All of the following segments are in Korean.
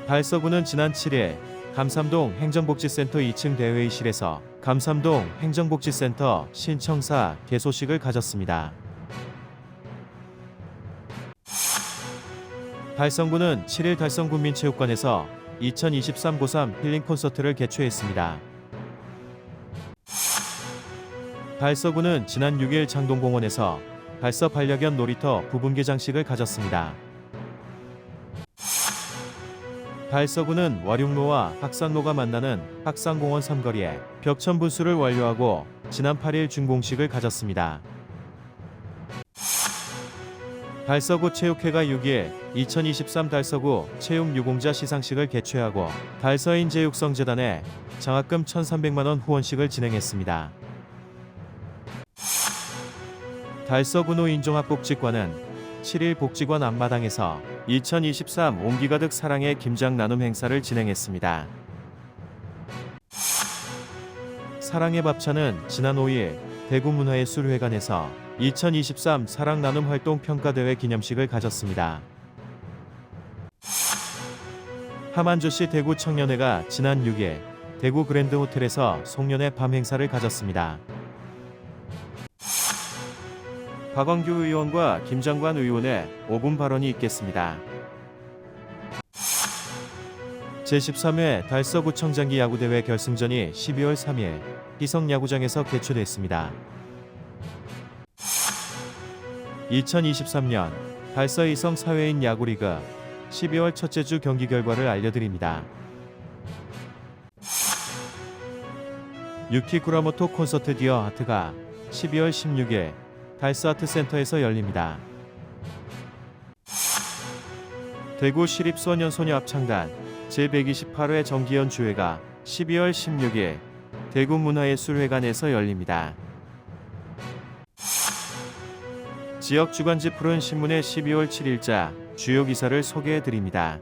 달서구는 지난 7일 감삼동 행정복지센터 2층 대회의실에서 감삼동 행정복지센터 신청사 개소식을 가졌습니다. 달성구는 7일 달성군민체육관에서 2023 고3 힐링 콘서트를 개최했습니다. 달서구는 지난 6일 장동공원에서 달서 반려견 놀이터 부분 개장식을 가졌습니다. 달서구는 와룡로와 학산로가 만나는 학산공원 삼거리에 벽천 분수를 완료하고 지난 8일 준공식을 가졌습니다. 달서구 체육회가 6일 2023 달서구 체육 유공자 시상식을 개최하고 달서인제육성재단에 장학금 1,300만원 후원식을 진행했습니다. 달서구노 인종합복지관은 7일 복지관 앞마당에서 2023 온기 가득 사랑의 김장 나눔 행사를 진행했습니다. 사랑의 밥차는 지난 5일 대구문화예술회관에서 2023 사랑 나눔 활동 평가대회 기념식을 가졌습니다. 하만주시 대구 청년회가 지난 6일 대구 그랜드 호텔에서 송년회 밤 행사를 가졌습니다. 박원규 의원과 김장관 의원의 5분 발언이 있겠습니다. 제13회 달서구청장기 야구대회 결승전이 12월 3일 희성야구장에서 개최됐습니다. 2023년 달서 이성 사회인 야구리그 12월 첫째 주 경기 결과를 알려드립니다. 유키 구라모토 콘서트 디어 아트가 12월 16일 달서 아트센터에서 열립니다. 대구 시립소년소녀합창단 제128회 정기연주회가 12월 16일 대구문화예술회관에서 열립니다. 지역 주간지 푸른 신문의 12월 7일자 주요 기사를 소개해드립니다.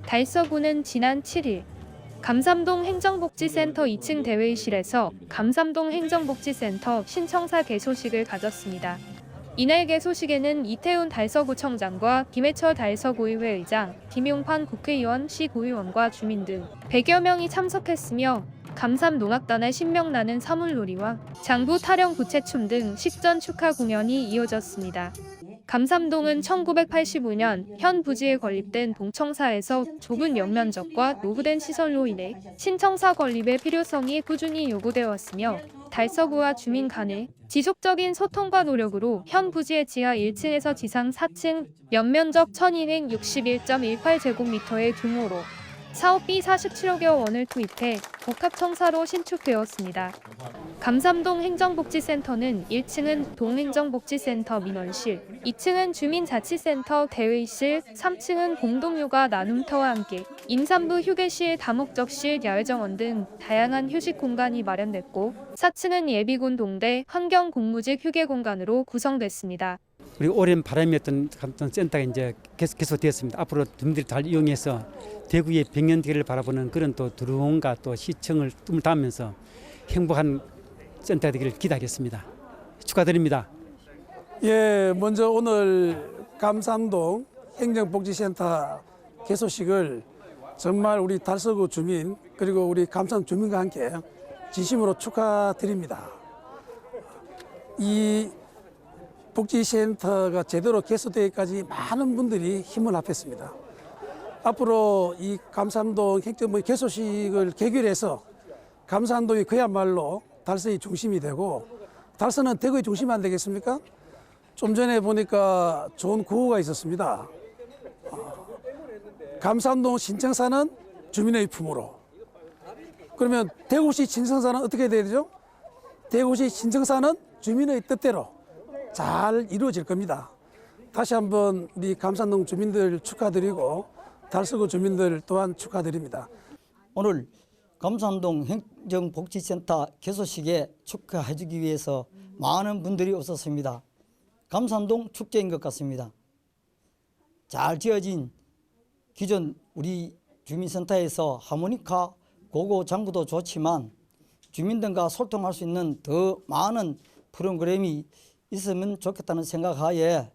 달서구는 지난 7일 감삼동 행정복지센터 2층 대회의실에서 감삼동 행정복지센터 신청사 개소식을 가졌습니다. 이날 개소식에는 이태훈 달서구청장과 김해철 달서구의회 의장, 김용환 국회의원, 시구의원과 주민 등 100여 명이 참석했으며 감삼농악단의 신명나는 사물놀이와 장부 타령 부채춤 등 식전 축하 공연이 이어졌습니다. 감삼동은 1985년 현 부지에 건립된 동청사에서 좁은 연면적과 노후된 시설로 인해 신청사 건립의 필요성이 꾸준히 요구되어 왔으며 달서구와 주민 간의 지속적인 소통과 노력으로 현 부지의 지하 1층에서 지상 4층 연면적 1261.18제곱미터의 규모로 사업비 47억여 원을 투입해 복합청사로 신축되었습니다. 감삼동 행정복지센터는 1층은 동행정복지센터 민원실, 2층은 주민자치센터 대회의실, 3층은 공동육아 나눔터와 함께 임산부 휴게실, 다목적실, 야외정원 등 다양한 휴식 공간이 마련됐고 4층은 예비군 동대 환경공무직 휴게공간으로 구성됐습니다. 우리 오랜 바람이었던 센터가 이제 계속되었습니다. 앞으로 주민들이 잘 이용해서 대구의 백년대를 바라보는 그런 또 드루온과 또 시청을 뜸을 담으면서 행복한 센터가 되기를 기대하겠습니다. 축하드립니다. 예, 먼저 오늘 감삼동 행정복지센터 개소식을 정말 우리 달서구 주민 그리고 우리 감삼 주민과 함께 진심으로 축하드립니다. 이 복지센터가 제대로 개소되기까지 많은 분들이 힘을 합했습니다. 앞으로 이 감삼동 행정복지 개소식을 계기로 해서 감삼동이 그야말로 달서의 중심이 되고 달서는 대구의 중심 안 되겠습니까? 좀 전에 보니까 좋은 구호가 있었습니다. 감삼동 신청사는 주민의 품으로. 그러면 대구시 신청사는 어떻게 돼야 되죠? 대구시 신청사는 주민의 뜻대로 잘 이루어질 겁니다. 다시 한번 우리 감삼동 주민들 축하드리고 달서구 주민들 또한 축하드립니다. 오늘 감삼동 행정복지센터 개소식에 축하해주기 위해서 많은 분들이 오셨습니다. 감삼동 축제인 것 같습니다. 잘 지어진 기존 우리 주민센터에서 하모니카, 고고 장구도 좋지만 주민들과 소통할 수 있는 더 많은 프로그램이 있으면 좋겠다는 생각하에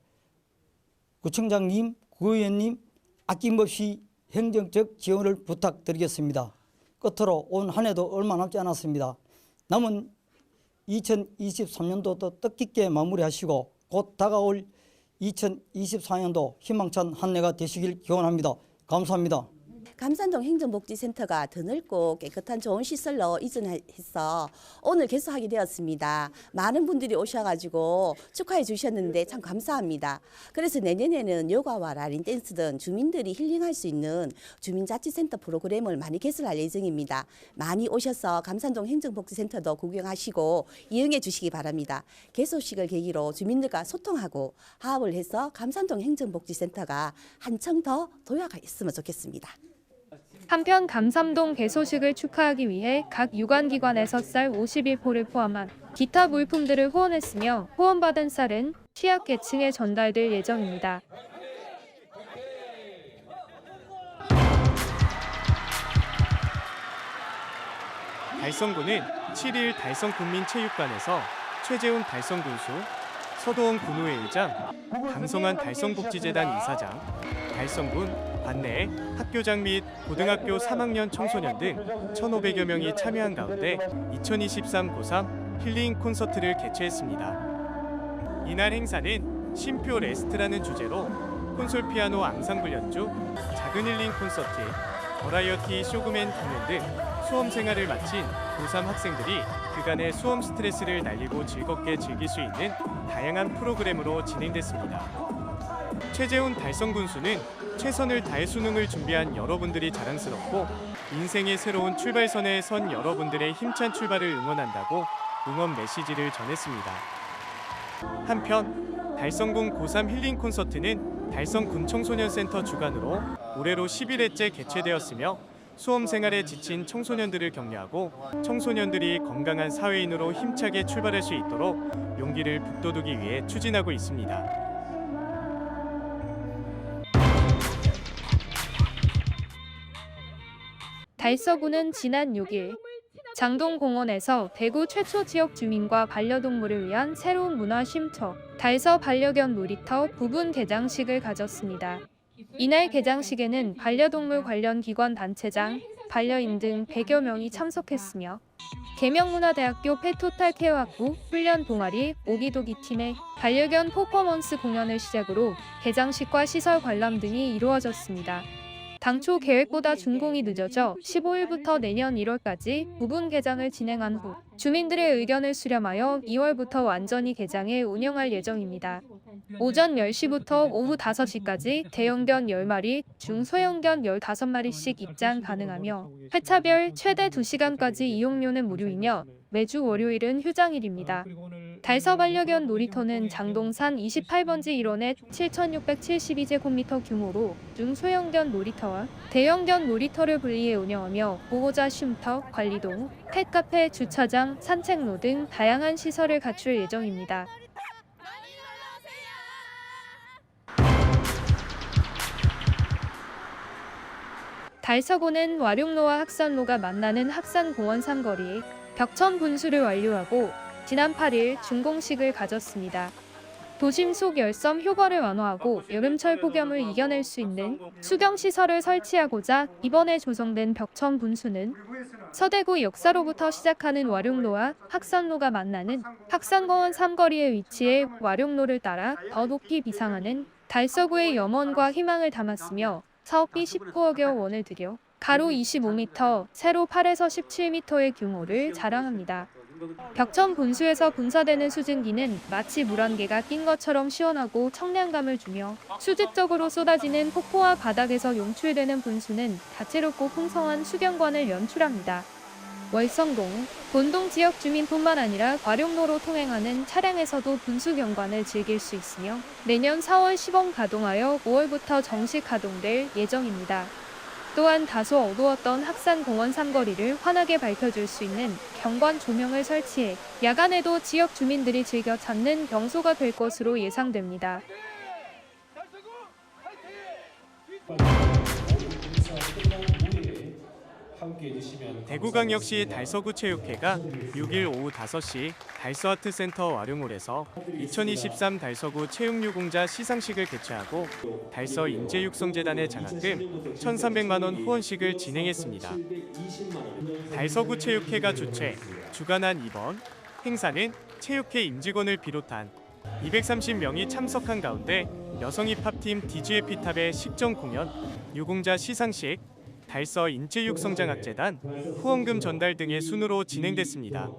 구청장님, 구의원님 아낌없이 행정적 지원을 부탁드리겠습니다. 끝으로 온 한 해도 얼마 남지 않았습니다. 남은 2023년도도 뜻깊게 마무리하시고 곧 다가올 2024년도 희망찬 한 해가 되시길 기원합니다. 감사합니다. 감산동 행정복지센터가 더 넓고 깨끗한 좋은 시설로 이전해서 오늘 개소하게 되었습니다. 많은 분들이 오셔가지고 축하해 주셨는데 참 감사합니다. 그래서 내년에는 요가와 라린 댄스 등 주민들이 힐링할 수 있는 주민자치센터 프로그램을 많이 개설할 예정입니다. 많이 오셔서 감산동 행정복지센터도 구경하시고 이용해 주시기 바랍니다. 개소식을 계기로 주민들과 소통하고 화합을 해서 감산동 행정복지센터가 한층 더 도약가 있으면 좋겠습니다. 한편 감삼동 개소식을 축하하기 위해 각 유관기관에서 쌀 51포를 포함한 기타 물품들을 후원했으며 후원받은 쌀은 취약계층에 전달될 예정입니다. 달성군은 7일 달성국민체육관에서 최재훈 달성군수, 서도원 군의회의장, 강성환 달성복지재단 이사장, 달성군 관내 학교장 및 고등학교 3학년 청소년 등 1,500여 명이 참여한 가운데 2023 고3 힐링 콘서트를 개최했습니다. 이날 행사는 쉼표 레스트라는 주제로 콘솔 피아노 앙상블 연주, 작은 힐링 콘서트, 버라이어티 쇼그맨 공연 등 수험 생활을 마친 고3 학생들이 그간의 수험 스트레스를 날리고 즐겁게 즐길 수 있는 다양한 프로그램으로 진행됐습니다. 최재훈 달성군수는 최선을 다해 수능을 준비한 여러분들이 자랑스럽고 인생의 새로운 출발선에 선 여러분들의 힘찬 출발을 응원한다고 응원 메시지를 전했습니다. 한편 달성군 고3 힐링 콘서트는 달성군청소년센터 주관으로 올해로 11회째 개최되었으며 수험 생활에 지친 청소년들을 격려하고 청소년들이 건강한 사회인으로 힘차게 출발할 수 있도록 용기를 북돋우기 위해 추진하고 있습니다. 달서구는 지난 6일 장동공원에서 대구 최초 지역 주민과 반려동물을 위한 새로운 문화 쉼터 달서 반려견 놀이터 부분 개장식을 가졌습니다. 이날 개장식에는 반려동물 관련 기관 단체장, 반려인 등 100여 명이 참석했으며 계명문화대학교 페토탈 케어학부 훈련 동아리 오기도기 팀의 반려견 퍼포먼스 공연을 시작으로 개장식과 시설 관람 등이 이루어졌습니다. 당초 계획보다 준공이 늦어져 15일부터 내년 1월까지 부분 개장을 진행한 후 주민들의 의견을 수렴하여 2월부터 완전히 개장해 운영할 예정입니다. 오전 10시부터 오후 5시까지 대형견 10마리, 중소형견 15마리씩 입장 가능하며 회차별 최대 2시간까지 이용료는 무료이며 매주 월요일은 휴장일입니다. 달서 반려견 놀이터는 장동산 28번지 1원에 7,672제곱미터 규모로 중소형견 놀이터와 대형견 놀이터를 분리해 운영하며 보호자 쉼터, 관리동, 펫카페, 주차장, 산책로 등 다양한 시설을 갖출 예정입니다. 달서구는 와룡로와 학산로가 만나는 학산공원 삼거리에 벽천 분수를 완료하고 지난 8일 준공식을 가졌습니다. 도심 속 열섬 효과를 완화하고 여름철 폭염을 이겨낼 수 있는 수경시설을 설치하고자 이번에 조성된 벽천 분수는 서대구 역사로부터 시작하는 와룡로와 학산로가 만나는 학산공원 삼거리에 위치해 와룡로를 따라 더 높이 비상하는 달서구의 염원과 희망을 담았으며 사업비 19억여 원을 들여 가로 25m, 세로 8에서 17m의 규모를 자랑합니다. 벽천 분수에서 분사되는 수증기는 마치 물 한 개가 낀 것처럼 시원하고 청량감을 주며 수직적으로 쏟아지는 폭포와 바닥에서 용출되는 분수는 다채롭고 풍성한 수경관을 연출합니다. 월성동, 본동 지역 주민뿐만 아니라 와룡로로 통행하는 차량에서도 분수 경관을 즐길 수 있으며 내년 4월 시범 가동하여 5월부터 정식 가동될 예정입니다. 또한 다소 어두웠던 학산공원 삼거리를 환하게 밝혀줄 수 있는 경관 조명을 설치해 야간에도 지역 주민들이 즐겨 찾는 명소가 될 것으로 예상됩니다. 대구광역시 달서구 체육회가 6일 오후 5시 달서아트센터 와룡홀에서 2023 달서구 체육유공자 시상식을 개최하고 달서 인재육성재단의 장학금 1,300만 원 후원식을 진행했습니다. 달서구 체육회가 주최, 주관한 이번 행사는 체육회 임직원을 비롯한 230명이 참석한 가운데 여성 힙합팀 DGF탑의 식전 공연, 유공자 시상식, 달서 인재육성장학재단 후원금 전달 등의 순으로 진행됐습니다.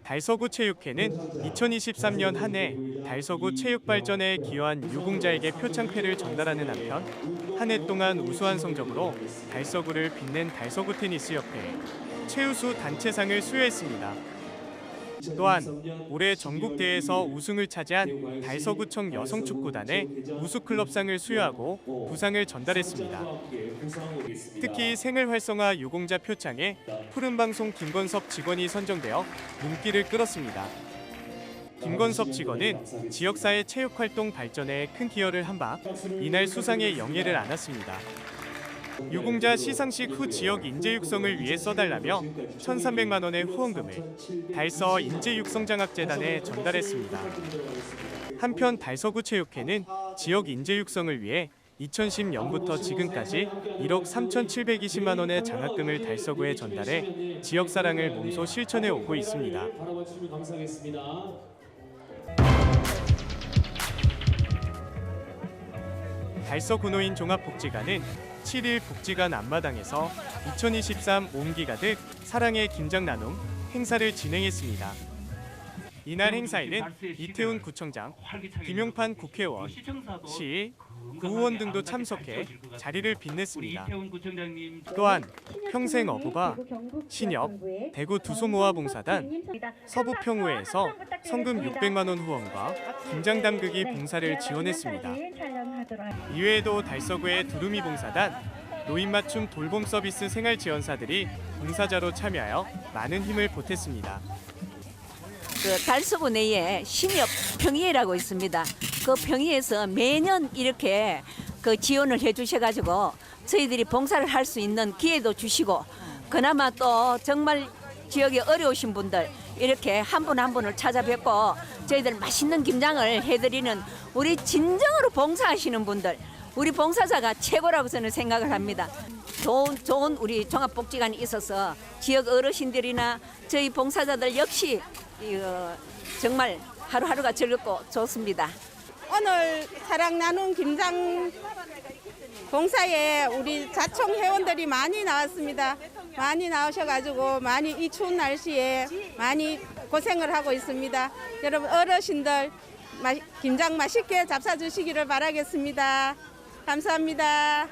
달서구 체육회는 2023년 한 해 달서구 체육 발전에 기여한 유공자에게 표창패를 전달하는 한편 한 해 동안 우수한 성적으로 달서구를 빛낸 달서구 테니스협회에 최우수 단체상을 수여했습니다. 또한 올해 전국대회에서 우승을 차지한 달서구청 여성축구단에 우수클럽상을 수여하고 부상을 전달했습니다. 특히 생활활성화 유공자 표창에 푸른방송 김건섭 직원이 선정되어 눈길을 끌었습니다. 김건섭 직원은 지역사회 체육활동 발전에 큰 기여를 한 바 이날 수상에 영예를 안았습니다. 유공자 시상식 후 지역 인재 육성을 위해 써달라며 1,300만 원의 후원금을 달서 인재육성장학재단에 전달했습니다. 한편 달서구 체육회는 지역 인재 육성을 위해 2010년부터 지금까지 1억 3,720만 원의 장학금을 달서구에 전달해 지역 사랑을 몸소 실천해 오고 있습니다. 달서구노인 종합복지관은 7일 복지관 앞마당에서 2023 온기 가득 사랑의 김장 나눔 행사를 진행했습니다. 이날 행사에는 이태훈 구청장, 김용판 국회의원, 시, 구의원 등도 참석해 자리를 빛냈습니다. 또한 평생어부가, 신협, 대구 두소모아봉사단, 서부평우회에서 성금 600만 원 후원과 김장 담그기 봉사를 지원했습니다. 이외에도 달서구의 두루미봉사단, 노인맞춤 돌봄 서비스 생활지원사들이 봉사자로 참여하여 많은 힘을 보탰습니다. 달서구 내에 신협 평의회라고 있습니다. 그 평의회에서 매년 이렇게 지원을 해주셔가지고 저희들이 봉사를 할 수 있는 기회도 주시고 그나마 또 정말 지역에 어려우신 분들 이렇게 한 분 한 분을 찾아뵙고 저희들 맛있는 김장을 해드리는 우리 진정으로 봉사하시는 분들 우리 봉사자가 최고라고 저는 생각을 합니다. 좋은 우리 종합복지관이 있어서 지역 어르신들이나 저희 봉사자들 역시 정말 하루하루가 즐겁고 좋습니다. 오늘 사랑 나눔 김장 봉사에 우리 자총 회원들이 많이 나왔습니다. 많이 나오셔가지고 많이 이 추운 날씨에 많이 고생을 하고 있습니다. 여러분 어르신들 김장 맛있게 잡숴 주시기를 바라겠습니다. 감사합니다.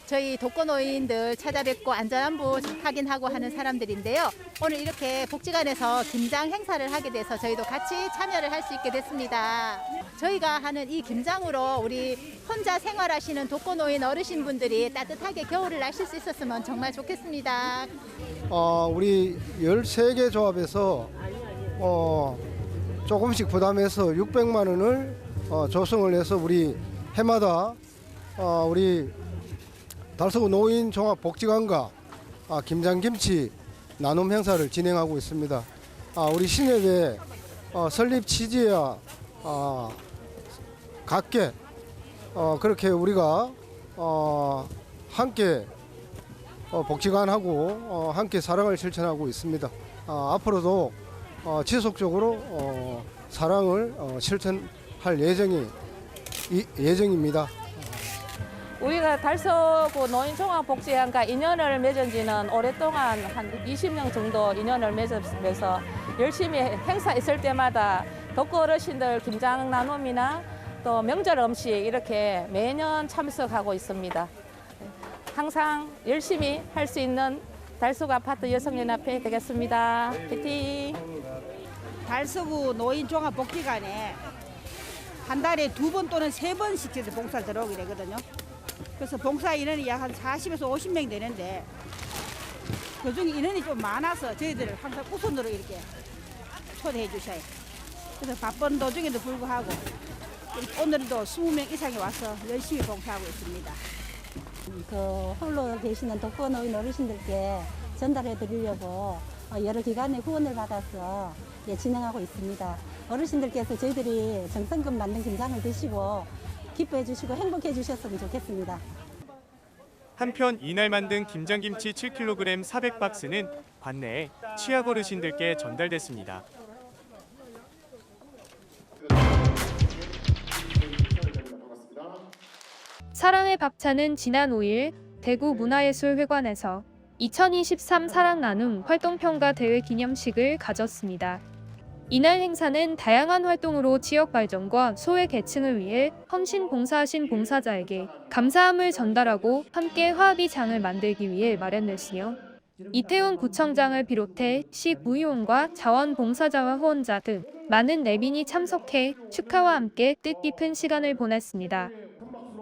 저희 독거노인들 찾아뵙고 안전안보 확인하고 하는 사람들인데요. 오늘 이렇게 복지관에서 김장 행사를 하게 돼서 저희도 같이 참여를 할 수 있게 됐습니다. 저희가 하는 이 김장으로 우리 혼자 생활하시는 독거노인 어르신분들이 따뜻하게 겨울을 나실 수 있었으면 정말 좋겠습니다. 우리 13개 조합에서 조금씩 부담해서 600만 원을 조성을 해서 우리 해마다 우리 달서구 노인종합복지관과 김장김치 나눔 행사를 진행하고 있습니다. 우리 신협의 설립 취지야 같게 그렇게 우리가 함께 복지관하고 함께 사랑을 실천하고 있습니다. 앞으로도 지속적으로 사랑을 실천할 예정입니다. 우리가 달서구 노인종합복지관과 인연을 맺은 지는 오랫동안 한 20년 정도 인연을 맺으면서 열심히 행사 있을 때마다 독거 어르신들 김장 나눔이나 또 명절 음식 이렇게 매년 참석하고 있습니다. 항상 열심히 할 수 있는 달서구 아파트 여성연합회 되겠습니다. 화이팅! 달서구 노인종합복지관에 한 달에 2번 또는 3번씩 봉사를 들어오게 되거든요. 그래서 봉사 인원이 약 한 40에서 50명 되는데 그중에 인원이 좀 많아서 저희들을 항상 우선으로 이렇게 초대해 주셔요. 그래서 바쁜 도중에도 불구하고 오늘도 20명 이상이 와서 열심히 봉사하고 있습니다. 그 홀로 계시는 독거노인 어르신들께 전달해 드리려고 여러 기관의 후원을 받아서 진행하고 있습니다. 어르신들께서 저희들이 정성껏 만든 김장을 드시고 기뻐해 주시고 행복해 주셨으면 좋겠습니다. 한편 이날 만든 김장김치 7kg 400박스는 관내에 취약 어르신들께 전달됐습니다. 사랑의 밥차는 지난 5일 대구 문화예술회관에서 2023 사랑 나눔 활동평가 대회 기념식을 가졌습니다. 이날 행사는 다양한 활동으로 지역 발전과 소외 계층을 위해 헌신 봉사하신 봉사자에게 감사함을 전달하고 함께 화합의 장을 만들기 위해 마련됐으며 이태원 구청장을 비롯해 시 구의원과 자원봉사자와 후원자 등 많은 내빈이 참석해 축하와 함께 뜻깊은 시간을 보냈습니다.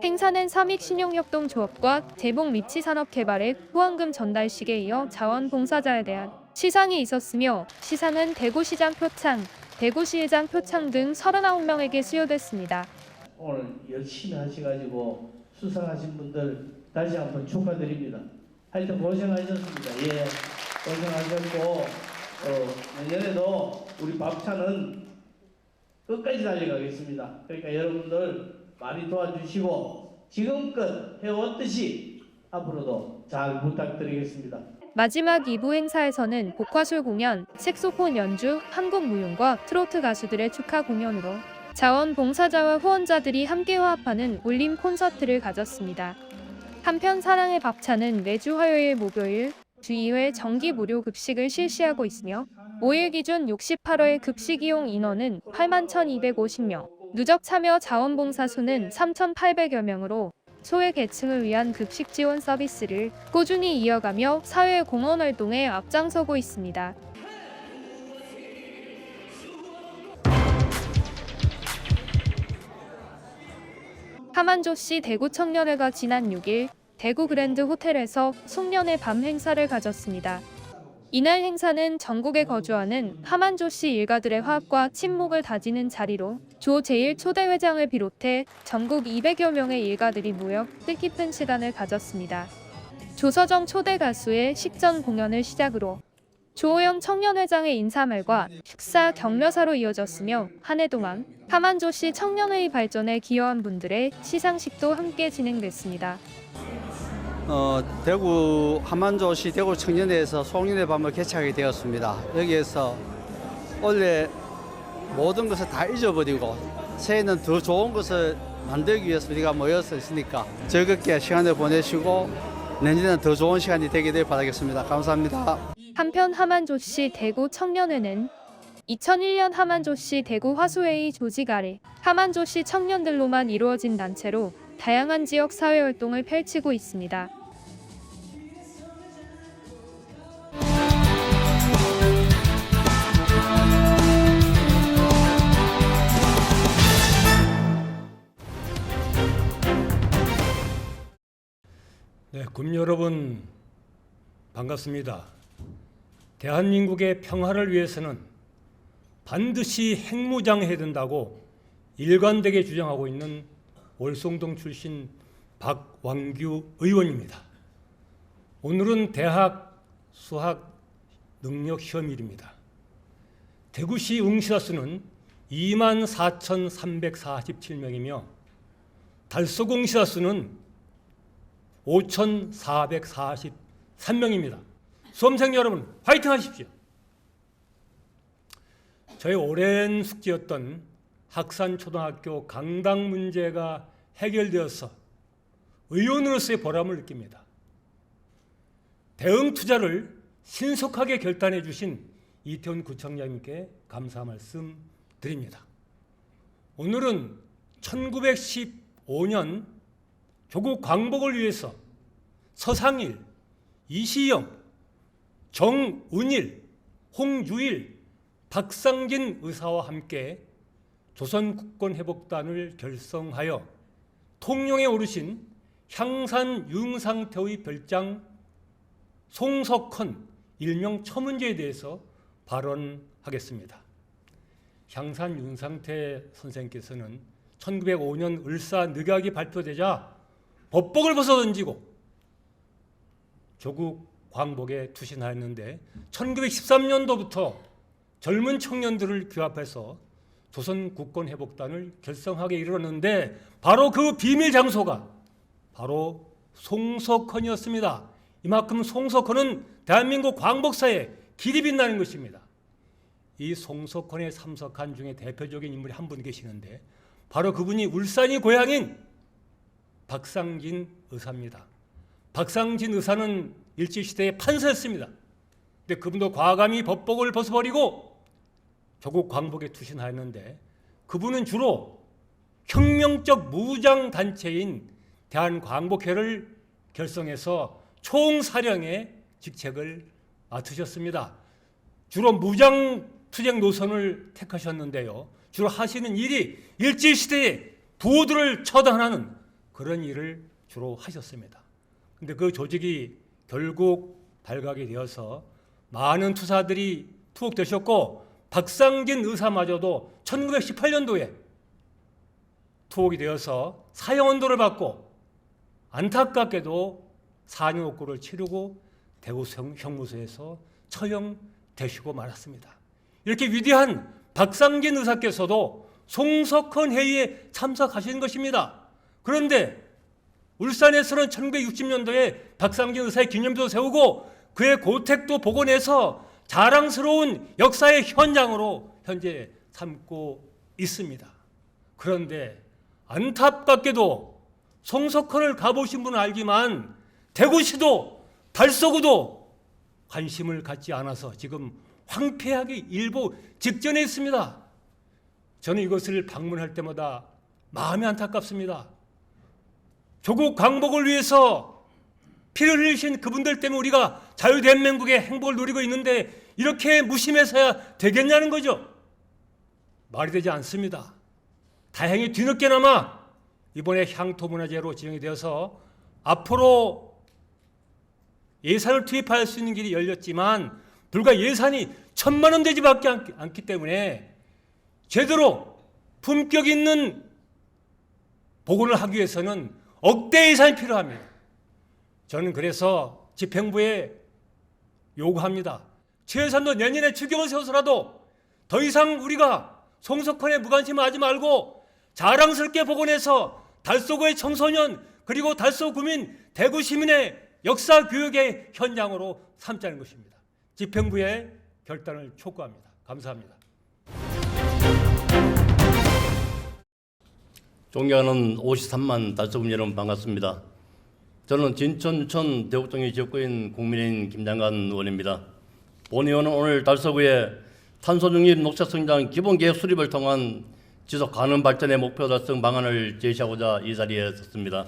행사는 삼익신용협동조합과 대봉미치산업개발의 후원금 전달식에 이어 자원봉사자에 대한 시상이 있었으며 시상은 대구시장 표창, 대구시의장 표창 등 39명에게 수여됐습니다. 오늘 열심히 하셔가지고 수상하신 분들 다시 한번 축하드립니다. 하여튼 고생하셨습니다. 예, 고생하셨고 내년에도 우리 밥차는 끝까지 달려가겠습니다. 그러니까 여러분들 많이 도와주시고 지금껏 해왔듯이 앞으로도 잘 부탁드리겠습니다. 마지막 2부 행사에서는 복화술 공연, 색소폰 연주, 한국무용과 트로트 가수들의 축하 공연으로 자원봉사자와 후원자들이 함께 화합하는 울림 콘서트를 가졌습니다. 한편 사랑의 밥차는 매주 화요일, 목요일 주 2회 정기 무료 급식을 실시하고 있으며 5일 기준 68회 급식 이용 인원은 81,250명, 누적 참여 자원봉사 수는 3,800여 명으로 소외 계층을 위한 급식 지원 서비스를 꾸준히 이어가며 사회 공헌 활동에 앞장서고 있습니다. 하만조시 대구청년회가 지난 6일 대구 그랜드 호텔에서 송년회 밤 행사를 가졌습니다. 이날 행사는 전국에 거주하는 하만조씨 일가들의 화합과 친목을 다지는 자리로 조 제1초대회장을 비롯해 전국 200여 명의 일가들이 모여 뜻깊은 시간을 가졌습니다. 조서정 초대 가수의 식전 공연을 시작으로 조호영 청년회장의 인사말과 식사 격려사로 이어졌으며 한 해 동안 하만조씨 청년회의 발전에 기여한 분들의 시상식도 함께 진행됐습니다. 대구 하만조시 대구 청년회에서 송년회 밤을 개최하게 되었습니다. 여기에서 원래 모든 것을 다 잊어버리고 새해는 더 좋은 것을 만들기 위해서 우리가 모여서 있으니까 즐겁게 시간을 보내시고 내년에는 더 좋은 시간이 되기를 바라겠습니다. 감사합니다. 한편 하만조시 대구 청년회는 2001년 하만조시 대구 화수회의 조직 아래 하만조시 청년들로만 이루어진 단체로 다양한 지역 사회 활동을 펼치고 있습니다. 네, 군 여러분 반갑습니다. 대한민국의 평화를 위해서는 반드시 핵무장해야 된다고 일관되게 주장하고 있는 월송동 출신 박완규 의원입니다. 오늘은 대학 수학 능력 시험일입니다. 대구시 응시자 수는 24,347명이며 달서구 응시자 수는 5,443명입니다. 수험생 여러분 화이팅 하십시오. 저의 오랜 숙제였던 학산초등학교 강당 문제가 해결되어서 의원으로서의 보람을 느낍니다. 대응 투자를 신속하게 결단해 주신 이태원 구청장님께 감사 말씀 드립니다. 오늘은 1915년 조국 광복을 위해서 서상일, 이시영, 정운일, 홍유일, 박상진 의사와 함께 조선국권회복단을 결성하여 통영에 오르신 향산 융상태의 별장 송석헌 일명 처문제에 대해서 발언하겠습니다. 향산 융상태 선생께서는 1905년 을사늑약이 발표되자 법복을 벗어던지고 조국 광복에 투신하였는데 1913년도부터 젊은 청년들을 규합해서 조선 국권 회복단을 결성하게 이르렀는데 바로 그 비밀 장소가 바로 송석헌이었습니다. 이만큼 송석헌은 대한민국 광복사에 길이 빛나는 것입니다. 이 송석헌에 참석한 중에 대표적인 인물이 한 분 계시는데 바로 그분이 울산이 고향인 박상진 의사입니다. 박상진 의사는 일제시대의 판사였습니다. 근데 그분도 과감히 법복을 벗어버리고 조국 광복에 투신하였는데 그분은 주로 혁명적 무장단체인 대한광복회를 결성해서 총사령의 직책을 맡으셨습니다. 주로 무장투쟁 노선을 택하셨는데요. 주로 하시는 일이 일제시대의 부호들을 처단하는 그런 일을 주로 하셨습니다. 근데 그 조직이 결국 발각이 되어서 많은 투사들이 투옥되셨고 박상진 의사마저도 1918년도에 투옥이 되어서 사형언도를 받고 안타깝게도 4년 옥고를 치르고 대구 형무소에서 처형되시고 말았습니다. 이렇게 위대한 박상진 의사께서도 송석헌 회의에 참석하신 것입니다. 그런데 울산에서는 1960년도에 박상진 의사의 기념비도 세우고 그의 고택도 복원해서 자랑스러운 역사의 현장으로 현재 삼고 있습니다. 그런데 안타깝게도 송석헌을 가보신 분은 알지만 대구시도 달서구도 관심을 갖지 않아서 지금 황폐하기 일보 직전에 있습니다. 저는 이것을 방문할 때마다 마음이 안타깝습니다. 조국 광복을 위해서 피를 흘리신 그분들 때문에 우리가 자유대한민국의 행복을 누리고 있는데 이렇게 무심해서야 되겠냐는 거죠. 말이 되지 않습니다. 다행히 뒤늦게나마 이번에 향토문화재로 지정이 되어서 앞으로 예산을 투입할 수 있는 길이 열렸지만 불과 예산이 1,000만 원 되지밖에 않기 때문에 제대로 품격 있는 복원을 하기 위해서는 억대 예산이 필요합니다. 저는 그래서 집행부에 요구합니다. 최소한도 내년에 추경을 세워서라도 더 이상 우리가 송석헌에 무관심을 하지 말고 자랑스럽게 복원해서 달서구의 청소년 그리고 달서구민 대구 시민의 역사 교육의 현장으로 삼자는 것입니다. 집행부의 결단을 촉구합니다. 감사합니다. 존경하는 53만 달서군 여러분 반갑습니다. 저는 진천, 유천, 대구동의 지역구인 국민의힘 김장관 의원입니다. 본 의원은 오늘 달서구에 탄소중립 녹색성장 기본계획 수립을 통한 지속 가능 발전의 목표 달성 방안을 제시하고자 이 자리에 섰습니다.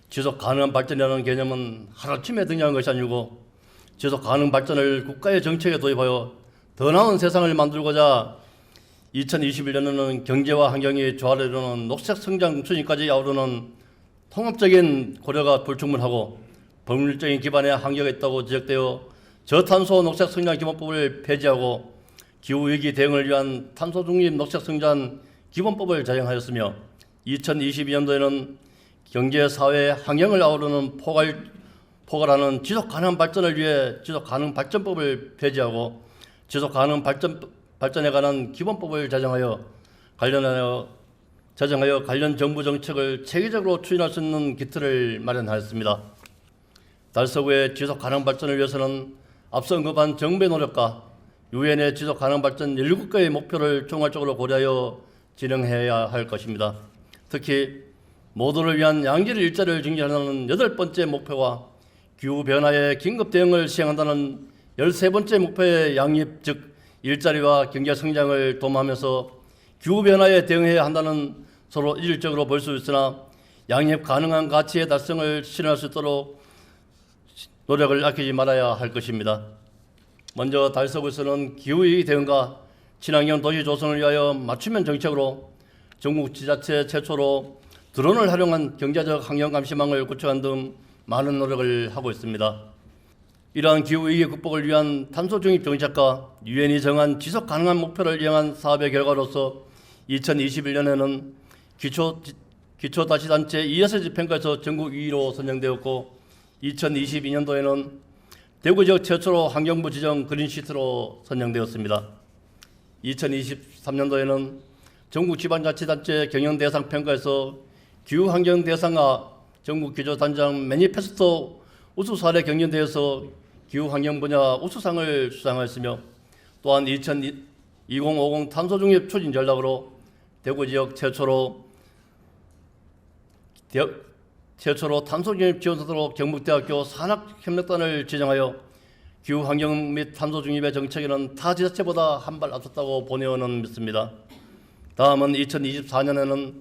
지속 가능한 발전이라는 개념은 하루아침에 등장한 것이 아니고 지속 가능 발전을 국가의 정책에 도입하여 더 나은 세상을 만들고자 2021년에는 경제와 환경이 조화를 이루는 녹색 성장 추진까지 아우르는 통합적인 고려가 불충분하고 법률적인 기반에 한계가 있다고 지적되어 저탄소 녹색 성장 기본법을 폐지하고 기후위기 대응을 위한 탄소 중립 녹색 성장 기본법을 제정하였으며 2022년도에는 경제, 사회, 환경을 아우르는 포괄하는 지속 가능한 발전을 위해 지속 가능 발전법을 폐지하고 지속 가능 발전에 관한 기본법을 제정하여 관련 정부 정책을 체계적으로 추진할 수 있는 기틀을 마련하였습니다. 달서구의 지속 가능 발전을 위해서는 앞서 언급한 정부의 노력과 유엔의 지속 가능 발전 17개의 목표를 종합적으로 고려하여 진행해야 할 것입니다. 특히 모두를 위한 양질 일자리를 증진하는 8번째 목표와 기후변화에 긴급 대응을 시행한다는 13번째 목표의 양립 즉 일자리와 경제 성장을 도모하면서 기후변화에 대응해야 한다는 서로 일적으로 볼 수 있으나 양립 가능한 가치의 달성을 실현할 수 있도록 노력을 아끼지 말아야 할 것입니다. 먼저 달서구에서는 기후위기 대응과 친환경 도시 조성을 위하여 맞춤형 정책으로 전국 지자체 최초로 드론을 활용한 경제적 환경 감시망을 구축한 등 많은 노력을 하고 있습니다. 이러한 기후위기 극복을 위한 탄소 중립 정책과 유엔이 정한 지속 가능한 목표를 이행한 사업의 결과로서 2021년에는 기초자치단체 ESG 평가에서 전국 2위로 선정되었고 2022년도에는 대구 지역 최초로 환경부 지정 그린시티로 선정되었습니다. 2023년도에는 전국 지방자치단체 경영 대상 평가에서 기후 환경 대상과 전국 기조단장 매니페스토 우수 사례 경연대회에서 기후 환경 분야 우수상을 수상하였으며 또한 2050 탄소 중립 추진 전략으로 대구 지역 최초로 탄소 중립 지원소로 경북대학교 산학협력단을 지정하여 기후 환경 및 탄소 중립의 정책에는 타 지자체보다 한 발 앞섰다고 본의원은 믿습니다. 다음은 2024년에는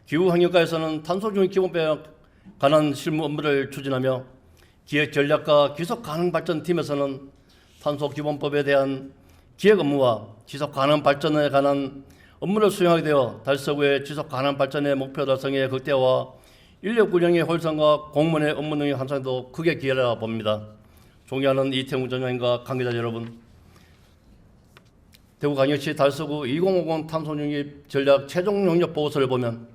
기후 환경과에서는 탄소 중립 기본법에 관한 실무 업무를 추진하며 기획 전략과 지속 가능 발전 팀에서는 탄소 기본법에 대한 기획 업무와 지속 가능 발전에 관한 업무를 수행하게 되어 달서구의 지속 가능 발전의 목표 달성의 극대화와 인력 운영의 활성화, 공무원의 업무 능력 향상에도 크게 기여하라 봅니다. 존경하는 이태웅 전장님과 관계자 여러분, 대구광역시 달서구 2050 탄소중립 전략 최종 용역 보고서를 보면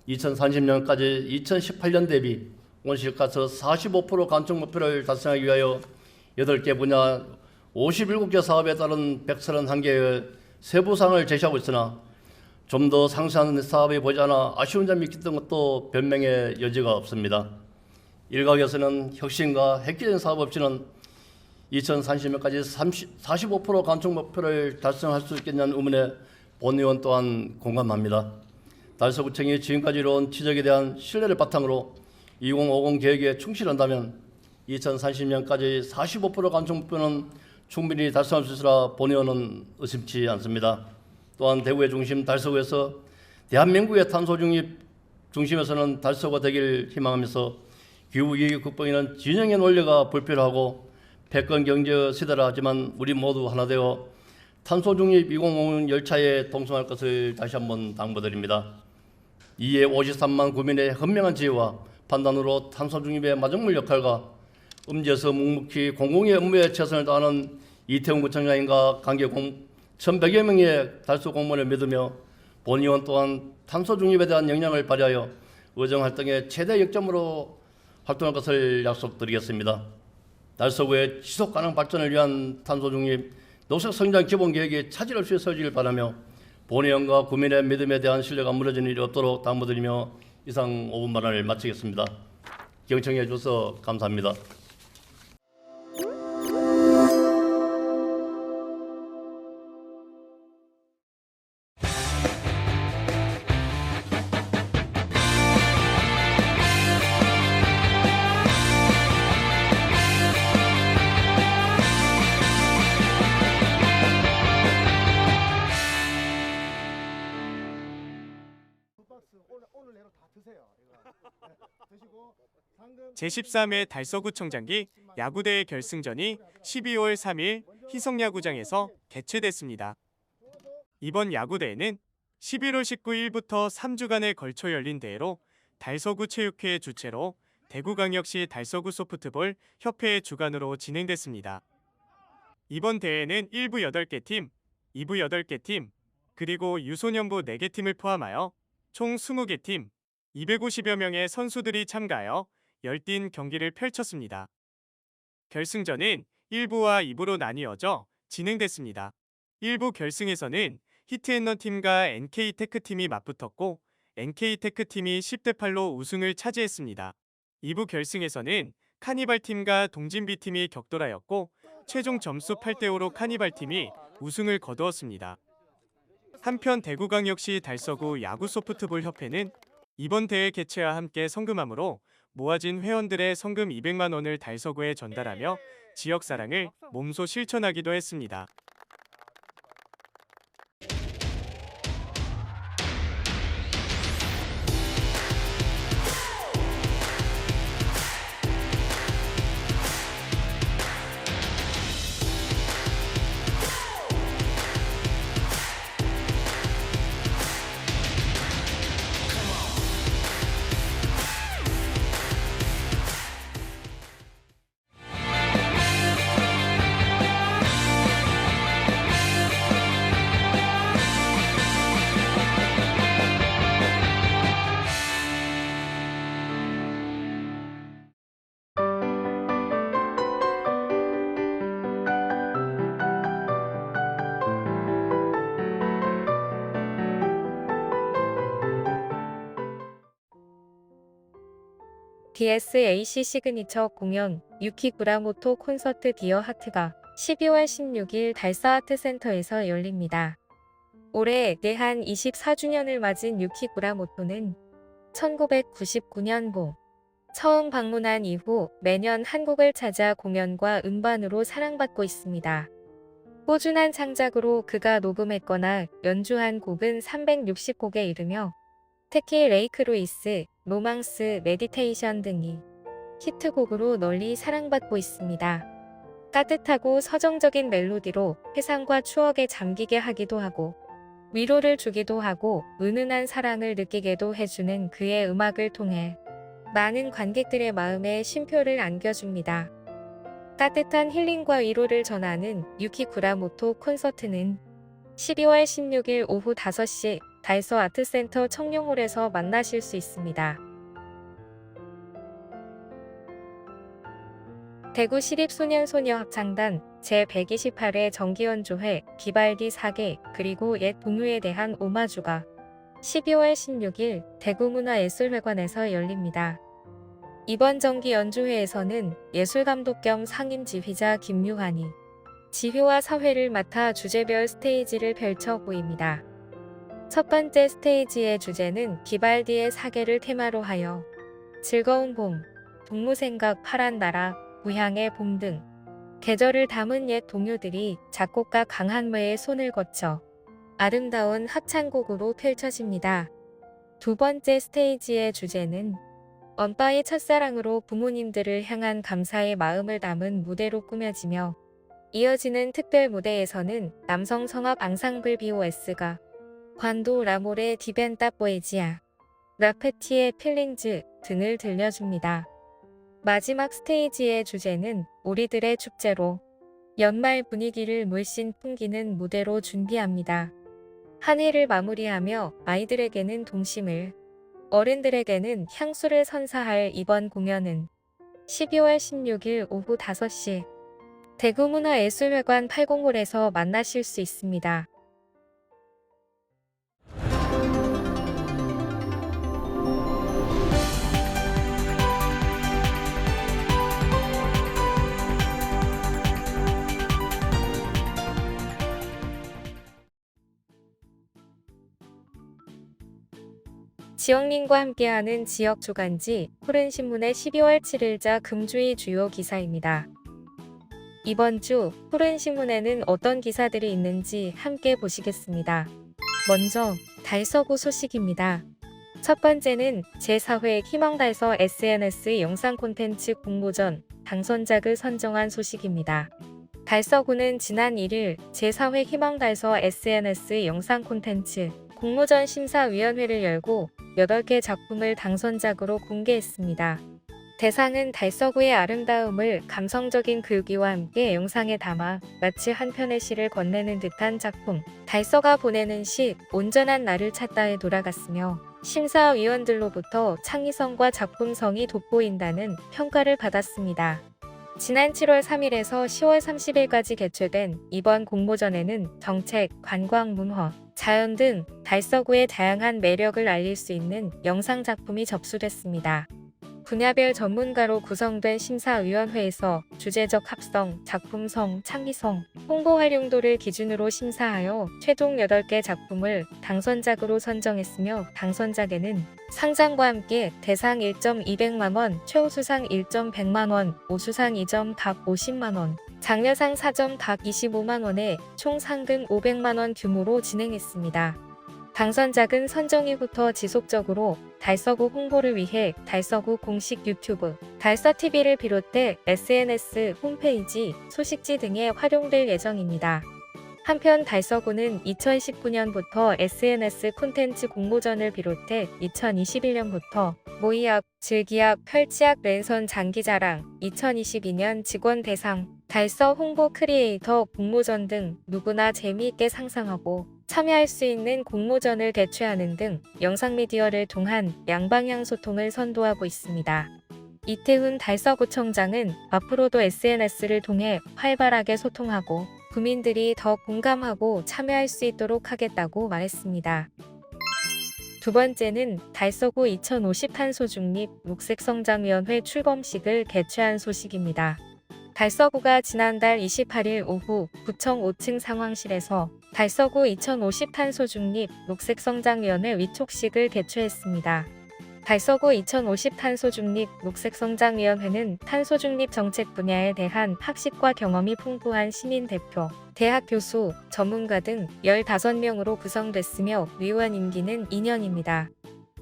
2030년까지 2018년 대비 온실가스 45% 감축 목표를 달성하기 위하여 8개 분야 57개 사업에 따른 131개의 세부사항을 제시하고 있으나 좀 더 상세한 사업이 보지 않아 아쉬운 점이 있던 것도 변명의 여지가 없습니다. 일각에서는 혁신과 획기적인 사업 없이는 2030년까지 45% 감축 목표를 달성할 수 있겠냐는 의문에 본의원 또한 공감합니다. 달서구청이 지금까지 이뤄온 지적에 대한 신뢰를 바탕으로 2050 계획에 충실한다면 2030년까지 45% 감축 목표는 충분히 달성할 수 있으라 본의원은 의심치 않습니다. 또한 대구의 중심 달서구에서 대한민국의 탄소 중립 중심에서는 달서구가 되길 희망하면서 기후위기 극복에는 진영의 논리가 불필요하고 패권 경제 시대라 하지만 우리 모두 하나 되어 탄소 중립 2050 열차에 동참할 것을 다시 한번 당부드립니다. 이에 53만 구민의 현명한 지혜와 판단으로 탄소 중립의 마중물 역할과 음지에서 묵묵히 공공의 업무에 최선을 다하는 이태웅 구청장님과 관계 1,100여 명의 달서 공무원을 믿으며 본의원 또한 탄소 중립에 대한 역량을 발휘하여 의정 활동의 최대 역점으로 활동할 것을 약속드리겠습니다. 달서구의 지속 가능 발전을 위한 탄소 중립 녹색 성장 기본 계획이 차질할 수 있어지길 바라며 본의원과 국민의 믿음에 대한 신뢰가 무너지는 일이 없도록 당부드리며 이상 5분 발언을 마치겠습니다. 경청해 주셔서 감사합니다. 제13회 달서구청장기 야구대회 결승전이 12월 3일 희성야구장에서 개최됐습니다. 이번 야구대회는 11월 19일부터 3주간에 걸쳐 열린 대회로 달서구 체육회 주최로 대구광역시 달서구 소프트볼 협회의 주관으로 진행됐습니다. 이번 대회는 1부 8개 팀, 2부 8개 팀, 그리고 유소년부 4개 팀을 포함하여 총 20개 팀, 250여 명의 선수들이 참가하여 열띤 경기를 펼쳤습니다. 결승전은 1부와 2부로 나뉘어져 진행됐습니다. 1부 결승에서는 히트앤런팀과 NK테크팀이 맞붙었고 NK테크팀이 10대8로 우승을 차지했습니다. 2부 결승에서는 카니발팀과 동진비팀이 격돌하였고 최종 점수 8대5로 카니발팀이 우승을 거두었습니다. 한편 대구광역시 달서구 야구 소프트볼 협회는 이번 대회 개최와 함께 성금함으로 모아진 회원들의 성금 200만 원을 달서구에 전달하며 지역 사랑을 몸소 실천하기도 했습니다. DSAC 시그니처 공연 유키 구라모토 콘서트 디어 하트가 12월 16일 달서 아트센터에서 열립니다. 올해 내한 24주년을 맞은 유키 구라모토는 1999년 처음 방문한 이후 매년 한국을 찾아 공연과 음반으로 사랑받고 있습니다. 꾸준한 창작으로 그가 녹음했거나 연주한 곡은 360곡에 이르며 특히 레이크 루이스, 로망스, 메디테이션 등이 히트곡으로 널리 사랑받고 있습니다. 따뜻하고 서정적인 멜로디로 회상과 추억에 잠기게 하기도 하고 위로를 주기도 하고 은은한 사랑을 느끼게도 해주는 그의 음악을 통해 많은 관객들의 마음에 쉼표를 안겨줍니다. 따뜻한 힐링과 위로를 전하는 유키 구라모토 콘서트는 12월 16일 오후 5시 달서 아트센터 청룡홀에서 만나실 수 있습니다. 대구시립소년소녀합창단 제128회 정기연주회 비발디 4개 그리고 옛 동요에 대한 오마주가 12월 16일 대구문화예술회관에서 열립니다. 이번 정기연주회에서는 예술감독 겸 상임지휘자 김유한이 지휘와 사회를 맡아 주제별 스테이지를 펼쳐 보입니다. 첫 번째 스테이지의 주제는 비발디의 사계를 테마로 하여 즐거운 봄, 동무생각, 파란 나라, 부향의 봄 등 계절을 담은 옛 동요들이 작곡가 강한매의 손을 거쳐 아름다운 합창곡으로 펼쳐집니다. 두 번째 스테이지의 주제는 언빠의 첫사랑으로 부모님들을 향한 감사의 마음을 담은 무대로 꾸며지며 이어지는 특별 무대에서는 남성 성악 앙상블 BOS가 관도 라몰의 디벤따 포에지아, 라페티의 필링즈 등을 들려줍니다. 마지막 스테이지의 주제는 우리들의 축제로 연말 분위기를 물씬 풍기는 무대로 준비합니다. 한 해를 마무리하며 아이들에게는 동심을, 어른들에게는 향수를 선사할 이번 공연은 12월 16일 오후 5시 대구문화예술회관 80홀에서 만나실 수 있습니다. 지역민과 함께하는 지역 주간지 푸른신문의 12월 7일자 금주의 주요 기사입니다. 이번 주 푸른신문에는 어떤 기사들이 있는지 함께 보시겠습니다. 먼저 달서구 소식입니다. 첫 번째는 제4회 희망달서 SNS 영상 콘텐츠 공모전 당선작을 선정한 소식입니다. 달서구는 지난 1일 제4회 희망달서 SNS 영상 콘텐츠 공모전 심사위원회를 열고 8개 작품을 당선작으로 공개했습니다. 대상은 달서구의 아름다움을 감성적인 글귀와 함께 영상에 담아 마치 한 편의 시를 건네는 듯한 작품 달서가 보내는 시 온전한 나를 찾다에 돌아갔으며 심사위원들로부터 창의성과 작품성이 돋보인다는 평가를 받았습니다. 지난 7월 3일에서 10월 30일까지 개최된 이번 공모전에는 정책, 관광, 문화, 자연 등 달서구의 다양한 매력을 알릴 수 있는 영상 작품이 접수됐습니다. 분야별 전문가로 구성된 심사위원회에서 주제적 합성, 작품성, 창의성, 홍보 활용도를 기준으로 심사하여 최종 8개 작품을 당선작으로 선정했으며 당선작에는 상장과 함께 대상 1점 200만원, 최우수상 1점 100만원, 우수상 2점 각 50만원, 장려상 4점 각 25만원의 총 상금 500만원 규모로 진행했습니다. 당선작은 선정 이후부터 지속적으로 달서구 홍보를 위해 달서구 공식 유튜브, 달서TV를 비롯해 SNS, 홈페이지, 소식지 등에 활용될 예정입니다. 한편 달서구는 2019년부터 SNS 콘텐츠 공모전을 비롯해 2021년부터 모의학, 즐기학, 펼치학, 랜선 장기자랑, 2022년 직원 대상, 달서 홍보 크리에이터 공모전 등 누구나 재미있게 상상하고 참여할 수 있는 공모전을 개최하는 등 영상미디어를 통한 양방향 소통을 선도하고 있습니다. 이태훈 달서구청장은 앞으로도 SNS를 통해 활발하게 소통하고 국민들이 더 공감하고 참여할 수 있도록 하겠다고 말했습니다. 두 번째는 달서구 2050 탄소중립 녹색성장위원회 출범식을 개최한 소식입니다. 달서구가 지난달 28일 오후 구청 5층 상황실에서 달서구 2050 탄소중립 녹색성장위원회 위촉식을 개최했습니다. 달서구 2050 탄소중립 녹색성장위원회는 탄소중립 정책 분야에 대한 학식과 경험이 풍부한 시민 대표, 대학 교수, 전문가 등 15명으로 구성됐으며 위원 임기는 2년입니다.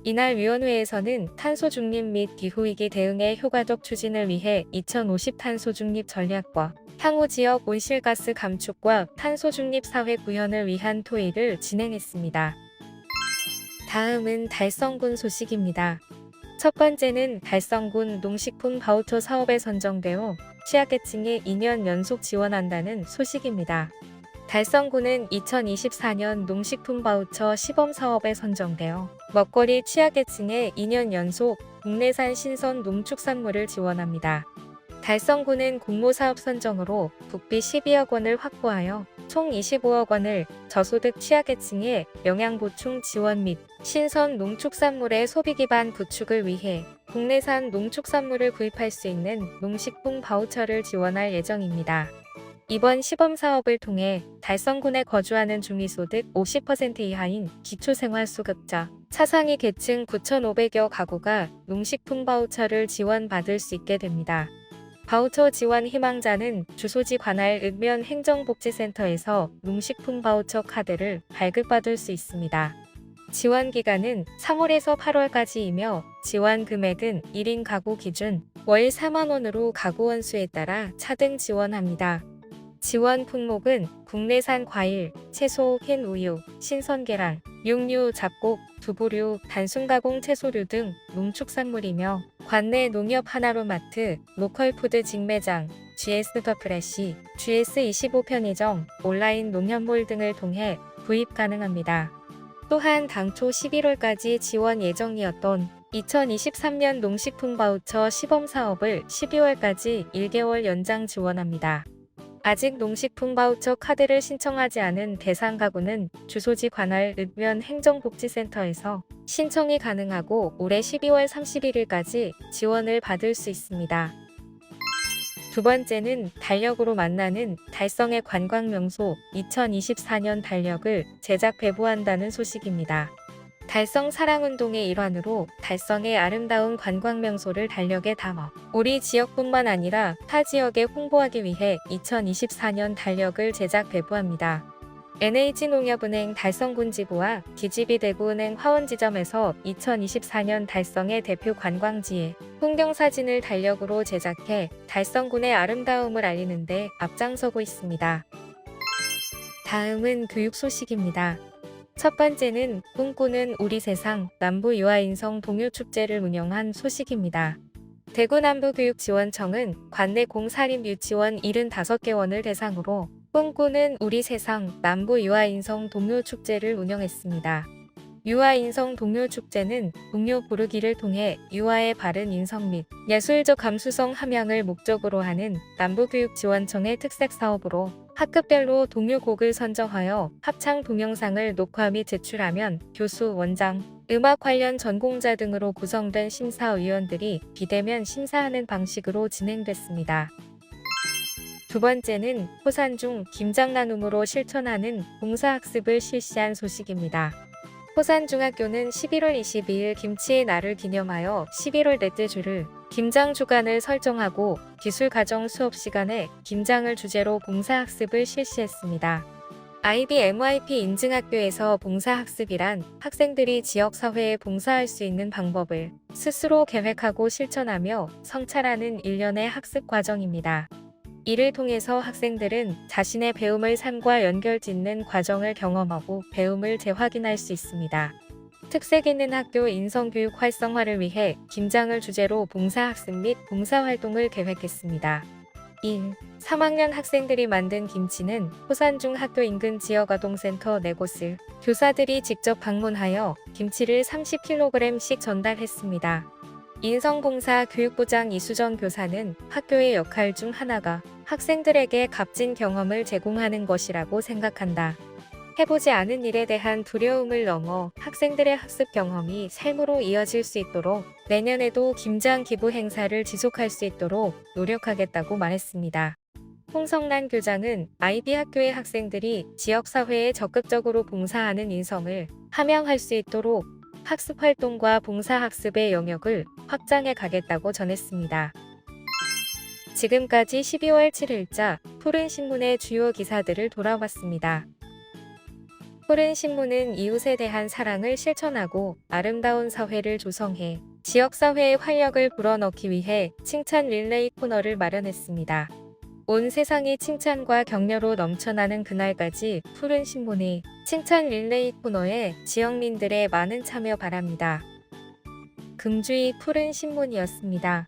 이날 위원회에서는 탄소중립 및 기후위기 대응의 효과적 추진을 위해 2050 탄소중립 전략과 향후 지역 온실가스 감축과 탄소중립 사회 구현을 위한 토의를 진행했습니다. 다음은 달성군 소식입니다. 첫 번째는 달성군 농식품 바우처 사업에 선정되어 취약계층에 2년 연속 지원한다는 소식입니다. 달성군은 2024년 농식품 바우처 시범 사업에 선정되어 먹거리 취약계층에 2년 연속 국내산 신선 농축산물을 지원합니다. 달성군은 공모사업 선정으로 국비 12억 원을 확보하여 총 25억 원을 저소득 취약계층의 영양보충 지원 및 신선 농축산물의 소비 기반 구축을 위해 국내산 농축산물을 구입할 수 있는 농식품 바우처를 지원할 예정입니다. 이번 시범 사업을 통해 달성군에 거주하는 중위소득 50% 이하인 기초생활수급자, 차상위 계층 9,500여 가구가 농식품 바우처를 지원받을 수 있게 됩니다. 바우처 지원 희망자는 주소지 관할 읍면 행정복지센터에서 농식품 바우처 카드를 발급받을 수 있습니다. 지원 기간은 3월에서 8월까지이며 지원 금액은 1인 가구 기준 월 4만 원으로 가구 원수에 따라 차등 지원합니다. 지원 품목은 국내산 과일, 채소, 흰 우유, 신선 계란, 육류, 잡곡, 두부류, 단순가공 채소류 등 농축산물이며 관내 농협 하나로마트, 로컬푸드 직매장, GS 더 프레시, GS25 편의점, 온라인 농협몰 등을 통해 구입 가능합니다. 또한 당초 11월까지 지원 예정이었던 2023년 농식품 바우처 시범 사업을 12월까지 1개월 연장 지원합니다. 아직 농식품 바우처 카드를 신청하지 않은 대상 가구는 주소지 관할 읍면 행정복지센터에서 신청이 가능하고 올해 12월 31일까지 지원을 받을 수 있습니다. 두 번째는 달력으로 만나는 달성의 관광명소 2024년 달력을 제작 배부한다는 소식입니다. 달성 사랑운동의 일환으로 달성의 아름다운 관광명소를 달력에 담아 우리 지역뿐만 아니라 타 지역에 홍보하기 위해 2024년 달력을 제작 배부합니다. NH농협은행 달성군 지부와 DGB 대구은행 화원지점에서 2024년 달성의 대표 관광지의 풍경사진을 달력으로 제작해 달성군의 아름다움을 알리는 데 앞장서고 있습니다. 다음은 교육 소식입니다. 첫 번째는 꿈꾸는 우리 세상 남부유아인성 동요축제를 운영한 소식입니다. 대구남부교육지원청은 관내 공사립 유치원 75개원을 대상으로 꿈꾸는 우리 세상 남부유아인성 동요축제를 운영했습니다. 유아인성 동요축제는 동요 부르기를 통해 유아의 바른 인성 및 예술적 감수성 함양을 목적으로 하는 남부교육지원청의 특색 사업으로 학급별로 동요곡을 선정하여 합창 동영상을 녹화 및 제출하면 교수, 원장, 음악 관련 전공자 등으로 구성된 심사위원들이 비대면 심사하는 방식으로 진행됐습니다. 두 번째는 호산중 김장나눔으로 실천하는 봉사학습을 실시한 소식입니다. 호산중학교는 11월 22일 김치의 날을 기념하여 11월 넷째 주를 김장 주간을 설정하고 기술과정 수업 시간에 김장을 주제로 봉사학습을 실시했습니다. IBMYP 인증학교에서 봉사학습이란 학생들이 지역사회에 봉사할 수 있는 방법을 스스로 계획하고 실천하며 성찰하는 일련의 학습 과정입니다. 이를 통해서 학생들은 자신의 배움을 삶과 연결짓는 과정을 경험하고 배움을 재확인할 수 있습니다. 특색 있는 학교 인성교육 활성화를 위해 김장을 주제로 봉사학습 및 봉사활동을 계획했습니다. 1. 3학년 학생들이 만든 김치는 호산중 학교 인근 지역아동센터 4곳을 교사들이 직접 방문하여 김치를 30kg씩 전달했습니다. 인성봉사 교육부장 이수정 교사는 학교의 역할 중 하나가 학생들에게 값진 경험을 제공하는 것이라고 생각한다. 해보지 않은 일에 대한 두려움을 넘어 학생들의 학습 경험이 삶으로 이어질 수 있도록 내년에도 김장 기부 행사를 지속할 수 있도록 노력하겠다고 말했습니다. 홍성란 교장은 IB 학교의 학생들이 지역사회에 적극적으로 봉사하는 인성을 함양할 수 있도록 학습활동과 봉사학습의 영역을 확장해 가겠다고 전했습니다. 지금까지 12월 7일자 푸른신문의 주요 기사들을 돌아봤습니다. 푸른신문은 이웃에 대한 사랑을 실천하고 아름다운 사회를 조성해 지역사회의 활력을 불어넣기 위해 칭찬 릴레이 코너를 마련했습니다. 온 세상이 칭찬과 격려로 넘쳐나는 그날까지 푸른신문의 칭찬 릴레이 코너에 지역민들의 많은 참여 바랍니다. 금주의 푸른신문이었습니다.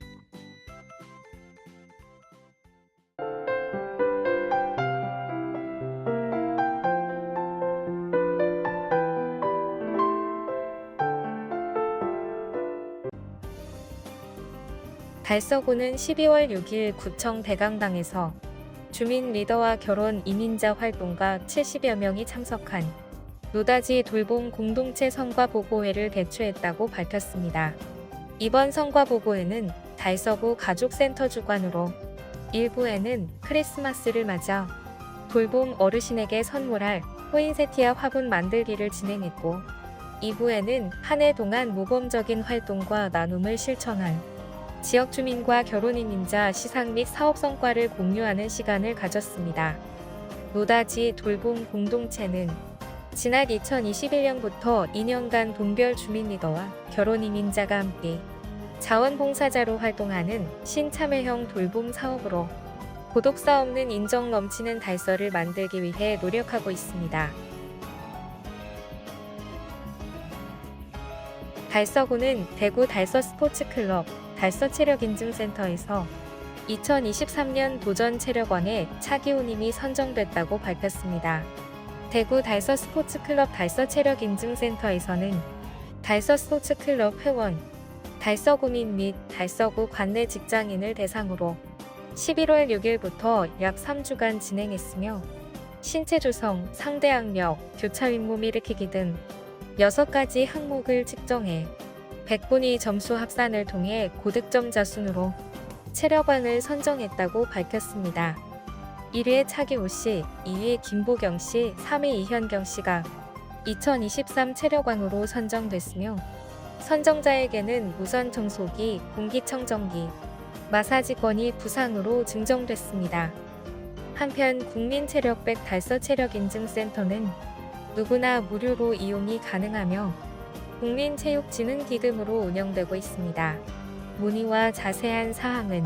달서구는 12월 6일 구청 대강당에서 주민 리더와 결혼 이민자 활동가 70여 명이 참석한 노다지 돌봄 공동체 성과보고회를 개최했다고 밝혔습니다. 이번 성과보고회는 달서구 가족센터 주관으로 1부에는 크리스마스를 맞아 돌봄 어르신에게 선물할 포인세티아 화분 만들기를 진행했고 2부에는 한 해 동안 모범적인 활동과 나눔을 실천한 지역 주민과 결혼 이민자 시상 및 사업 성과를 공유하는 시간을 가졌습니다. 노다지 돌봄 공동체는 지난 2021년부터 2년간 동별 주민 리더와 결혼 이민자가 함께 자원봉사자로 활동하는 신참여형 돌봄 사업으로 고독사 없는 인정 넘치는 달서를 만들기 위해 노력하고 있습니다. 달서구는 대구 달서 스포츠클럽 달서체력인증센터에서 2023년 도전체력왕에 차기호님이 선정됐다고 밝혔습니다. 대구 달서 스포츠클럽 달서체력인증센터에서는 달서 스포츠클럽 회원, 달서구민 및 달서구 관내 직장인을 대상으로 11월 6일부터 약 3주간 진행했으며 신체 조성, 상대 악력, 교차 윗몸 일으키기 등 6가지 항목을 측정해 100분위 점수 합산을 통해 고득점자 순으로 체력왕을 선정했다고 밝혔습니다. 1위의 차기호 씨, 2위 김보경 씨, 3위 이현경 씨가 2023 체력왕으로 선정됐으며 선정자에게는 무선 청소기, 공기청정기, 마사지권이 부상으로 증정됐습니다. 한편 국민체력백 달서체력인증센터는 누구나 무료로 이용이 가능하며 국민체육진흥기금으로 운영되고 있습니다. 문의와 자세한 사항은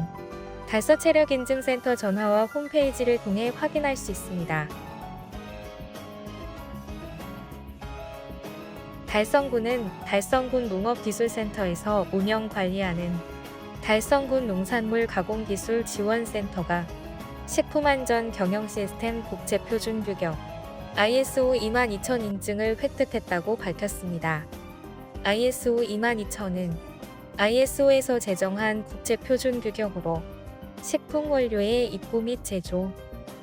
달서체력인증센터 전화와 홈페이지를 통해 확인할 수 있습니다. 달성군은 달성군 농업기술센터에서 운영 관리하는 달성군 농산물 가공기술 지원센터가 식품안전 경영 시스템 국제표준 규격 ISO 22000 인증을 획득했다고 밝혔습니다. ISO 22000은 ISO에서 제정한 국제표준 규격으로 식품 원료의 입고 및 제조,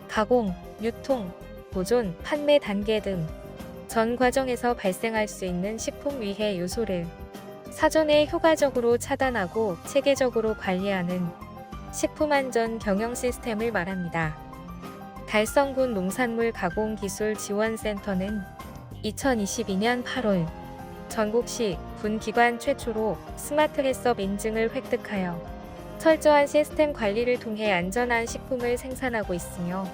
가공, 유통, 보존, 판매 단계 등 전 과정에서 발생할 수 있는 식품 위해 요소를 사전에 효과적으로 차단하고 체계적으로 관리하는 식품안전 경영 시스템을 말합니다. 달성군 농산물 가공기술 지원센터는 2022년 8월 전국시 군 기관 최초로 스마트 해썹 인증을 획득하여 철저한 시스템 관리를 통해 안전한 식품을 생산하고 있으며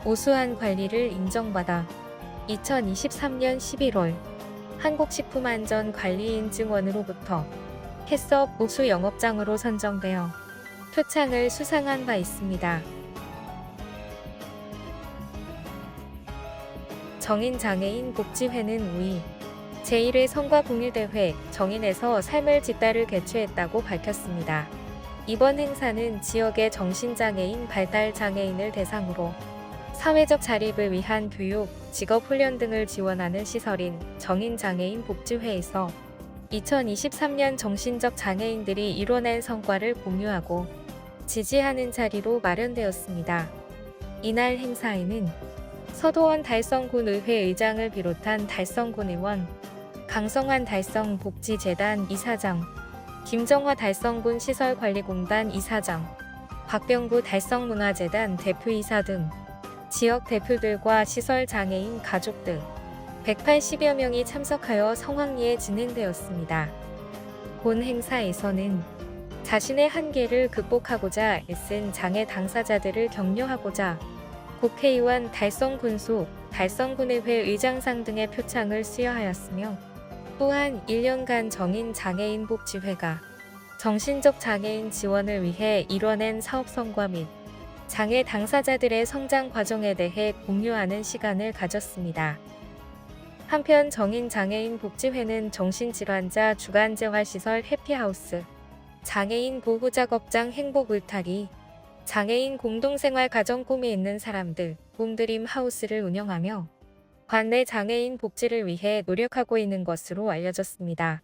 우수한 관리를 인정받아 2023년 11월 한국식품안전관리인증원으로부터 해썹 우수 영업장으로 선정되어 표창을 수상한 바 있습니다. 정인장애인 복지회는 5위 제1회 성과공유대회 정인에서 삶을 짓다를 개최했다고 밝혔습니다. 이번 행사는 지역의 정신장애인, 발달장애인을 대상으로 사회적 자립을 위한 교육, 직업훈련 등을 지원하는 시설인 정인장애인 복지회에서 2023년 정신적 장애인들이 이뤄낸 성과를 공유하고 지지하는 자리로 마련되었습니다. 이날 행사에는 서도원 달성군의회 의장을 비롯한 달성군 의원, 강성환 달성복지재단 이사장, 김정화 달성군 시설관리공단 이사장, 박병구 달성문화재단 대표이사 등 지역 대표들과 시설장애인 가족 등 180여 명이 참석하여 성황리에 진행되었습니다. 본 행사에서는 자신의 한계를 극복하고자 애쓴 장애 당사자들을 격려하고자 국회의원 달성군수, 달성군의회 의장상 등의 표창을 수여하였으며 또한 1년간 정인장애인 복지회가 정신적 장애인 지원을 위해 이뤄낸 사업 성과 및 장애 당사자들의 성장 과정에 대해 공유하는 시간을 가졌습니다. 한편 정인장애인 복지회는 정신질환자 주간재활시설 해피하우스, 장애인 보호작업장 행복울타리, 장애인 공동생활 가정 꿈이 있는 사람들 꿈드림 하우스를 운영하며 관내 장애인 복지를 위해 노력하고 있는 것으로 알려졌습니다.